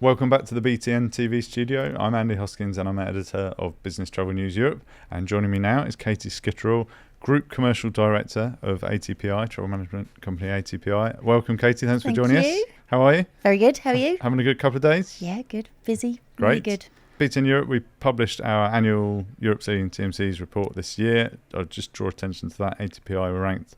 Welcome back to the BTN TV Studio. I'm Andy Hoskins and I'm editor of Business Travel News Europe. And joining me now is Katie Skitterall, Group Commercial Director of ATPI, travel management company ATPI. Welcome, Katie. Thanks for joining us. How are you? Very good. How are you? Having a good couple of days? Yeah, good. Busy. Great. Really good. BTN Europe, we published our annual Europe Seeing TMCs report this year. I'll just draw attention to that. ATPI were ranked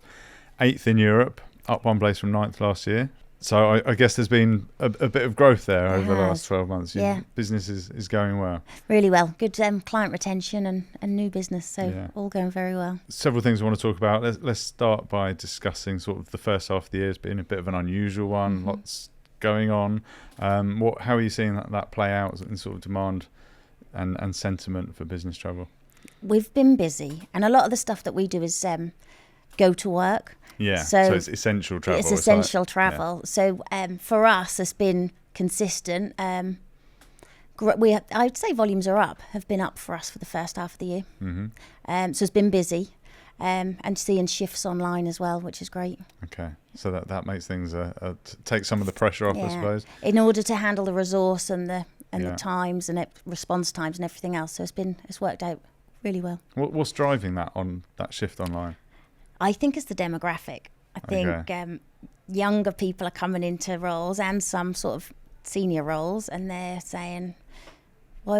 8th in Europe, up one place from 9th last year. So I guess there's been a bit of growth there over the last 12 months. Yeah. Business is going well. Really well. Good client retention and new business. So all going very well. Several things I want to talk about. Let's start by discussing sort of the first half of the year has been a bit of an unusual one. Mm-hmm. Lots going on. How are you seeing that play out in sort of demand and sentiment for business travel? We've been busy. And a lot of the stuff that we do is go to work. Yeah, so it's essential travel. It's essential travel. Yeah. So for us, it's been consistent. I'd say volumes are up, have been up for us for the first half of the year. Mm-hmm. So it's been busy and seeing shifts online as well, which is great. Okay, so that makes things take some of the pressure off, I suppose. In order to handle the resource and the times and response times and everything else. So it's worked out really well. What's driving that shift online? I think it's the demographic. I think younger people are coming into roles and some sort of senior roles, and they're saying, why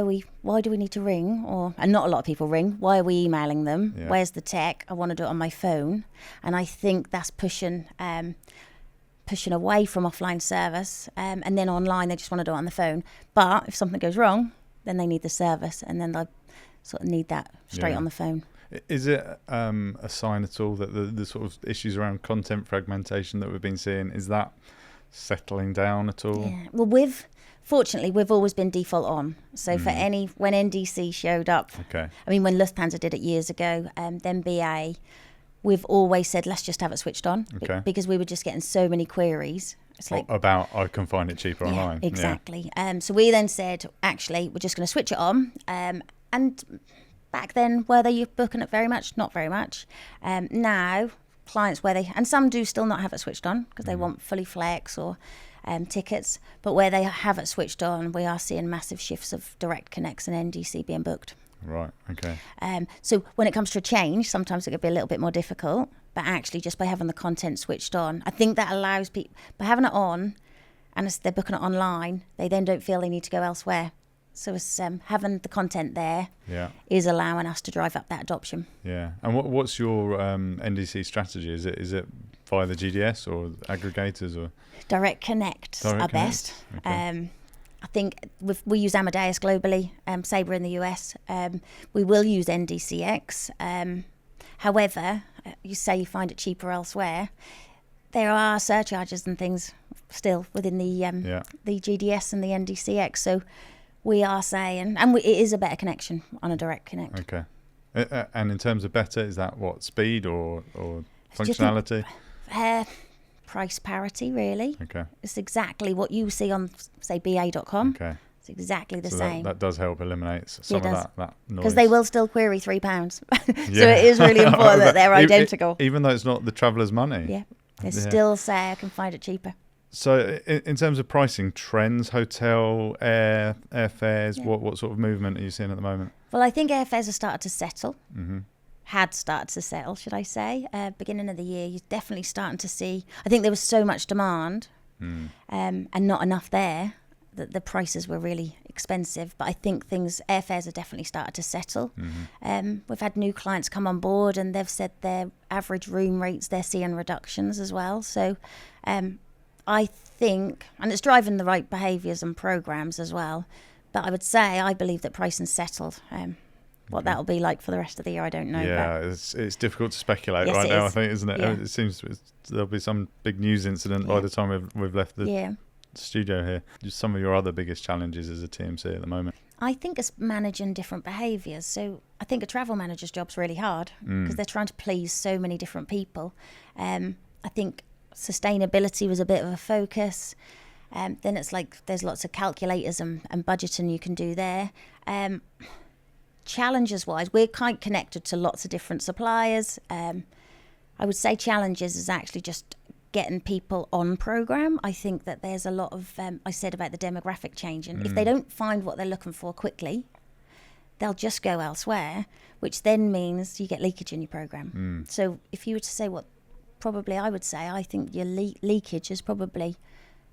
do we need to ring? And not a lot of people ring. Why are we emailing them? Yeah. Where's the tech? I want to do it on my phone. And I think that's pushing away from offline service. And then online, they just want to do it on the phone. But if something goes wrong, then they need the service, and then they sort of need that straight on the phone. Is it a sign at all that the sort of issues around content fragmentation that we've been seeing, is that settling down at all? Yeah. Well, fortunately, we've always been default on. So when NDC showed up, I mean, when Lufthansa did it years ago, then BA, we've always said, let's just have it switched on because we were just getting so many queries. It's like, about I can find it cheaper online. Exactly. Yeah. So we then said, actually, we're just going to switch it on. And back then, were they booking it very much? Not very much. Now, clients and some do still not have it switched on because they want fully flex or tickets. But where they have it switched on, we are seeing massive shifts of direct connects and NDC being booked. Right, okay. So when it comes to a change, sometimes it could be a little bit more difficult. But actually, just by having the content switched on, I think that allows people, by having it on, and they're booking it online, they then don't feel they need to go elsewhere. So it's, having the content there is allowing us to drive up that adoption. Yeah. And what's your NDC strategy? Is it via the GDS or aggregators or direct connect are best? Okay. I think we use Amadeus globally, Sabre in the US. We will use NDCX. However, you say you find it cheaper elsewhere. There are surcharges and things still within the GDS and the NDCX. So we are saying, and it is a better connection on a direct connect. Okay. And in terms of better, is that what, speed or functionality? Price parity, really. Okay. It's exactly what you see on, say, BA.com. Okay. It's exactly the same. That does help eliminate some of that noise. Because they will still query £3. So it is really important that they're identical. Even though it's not the traveller's money. Yeah. They still say I can find it cheaper. So in terms of pricing trends, hotel, airfares, what sort of movement are you seeing at the moment? Well, I think airfares have started to settle. Mm-hmm. Had started to settle, should I say. Beginning of the year, you're definitely starting to see, I think there was so much demand and not enough there that the prices were really expensive. But I think airfares have definitely started to settle. Mm-hmm. We've had new clients come on board and they've said their average room rates, they're seeing reductions as well. So I think, and it's driving the right behaviours and programmes as well, but I believe that pricing's settled. What that'll be like for the rest of the year, I don't know. Yeah, it's difficult to speculate right now, I think, isn't it? Yeah. It seems there'll be some big news incident by the time we've left the studio here. Just some of your other biggest challenges as a TMC at the moment? I think it's managing different behaviours. So I think a travel manager's job's really hard because they're trying to please so many different people. I think sustainability was a bit of a focus. Then it's like there's lots of calculators and budgeting you can do there. Challenges wise, we're quite connected to lots of different suppliers. I would say challenges is actually just getting people on program. I think that there's a lot of, I said about the demographic change, and if they don't find what they're looking for quickly, they'll just go elsewhere, which then means you get leakage in your program. So if you were to say what probably I would say, I think your leakage is probably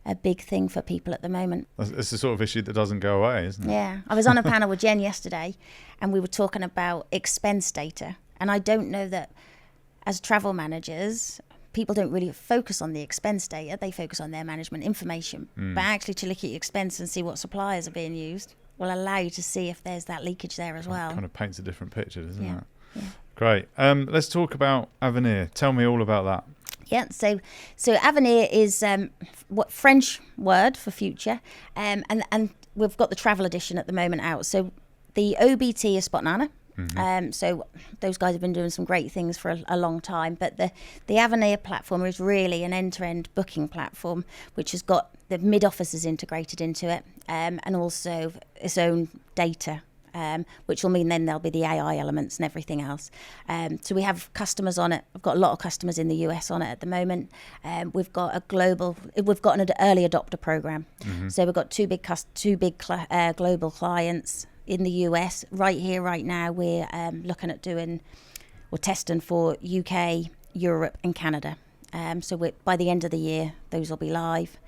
a big thing for people at the moment. It's the sort of issue that doesn't go away, isn't it? Yeah. I was on a panel with Jen yesterday, and we were talking about expense data. And I don't know that as travel managers, people don't really focus on the expense data. They focus on their management information. But actually to look at your expense and see what suppliers are being used will allow you to see if there's that leakage there as well. Kind of paints a different picture, doesn't it? Yeah. Great. Let's talk about Avenir. Tell me all about that. Yeah, so Avenir is what French word for future, and we've got the travel edition at the moment out. So the OBT is Spotnana. So those guys have been doing some great things for a long time, but the Avenir platform is really an end-to-end booking platform, which has got the mid-offices integrated into it, and also its own data, which will mean then there'll be the AI elements and everything else. So we have customers on it. We've got a lot of customers in the US on it at the moment. We've got an early adopter program. So we've got two big global clients in the US. Right here, right now, we're looking at we're testing for UK, Europe and Canada. So by the end of the year, those will be live.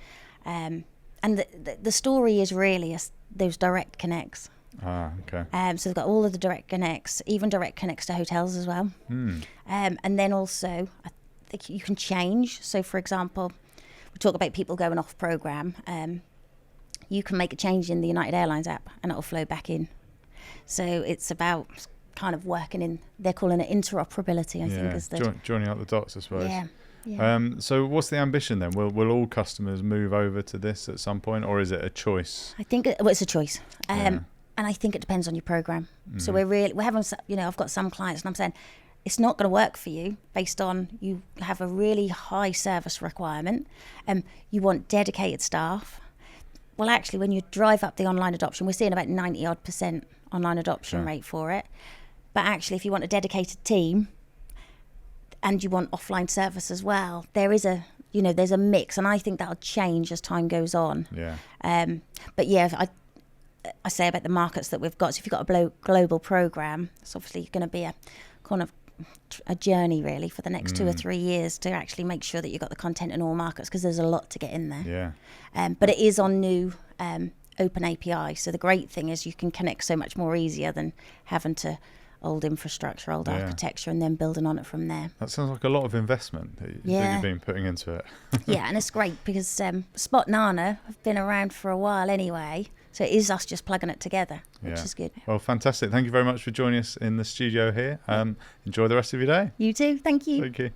And the story is really those direct connects. Okay. So they've got all of the direct connects, even direct connects to hotels as well. And then also, I think you can change. So, for example, we talk about people going off program. You can make a change in the United Airlines app, and it'll flow back in. So it's about kind of working in. They're calling it interoperability. I think is the joining up the dots, I suppose. Yeah. So what's the ambition then? Will all customers move over to this at some point, or is it a choice? I think it's a choice. And I think it depends on your program. So we're having, I've got some clients and I'm saying, it's not going to work for you based on you have a really high service requirement. You want dedicated staff. Well, actually, when you drive up the online adoption, we're seeing about 90% online adoption rate for it. But actually, if you want a dedicated team and you want offline service as well, there's a mix. And I think that'll change as time goes on. Yeah. But yeah, I say about the markets that we've got. So if you've got a global program, it's obviously going to be a kind of a journey really for the next 2 or 3 years to actually make sure that you've got the content in all markets, because there's a lot to get in there. Yeah. But it is on new open API. So the great thing is you can connect so much more easier than having to old infrastructure, old architecture, and then building on it from there. That sounds like a lot of investment that you've been putting into it. Yeah, and it's great because Spotnana have been around for a while anyway. So it is us just plugging it together, which is good. Well, fantastic. Thank you very much for joining us in the studio here. Enjoy the rest of your day. You too. Thank you. Thank you.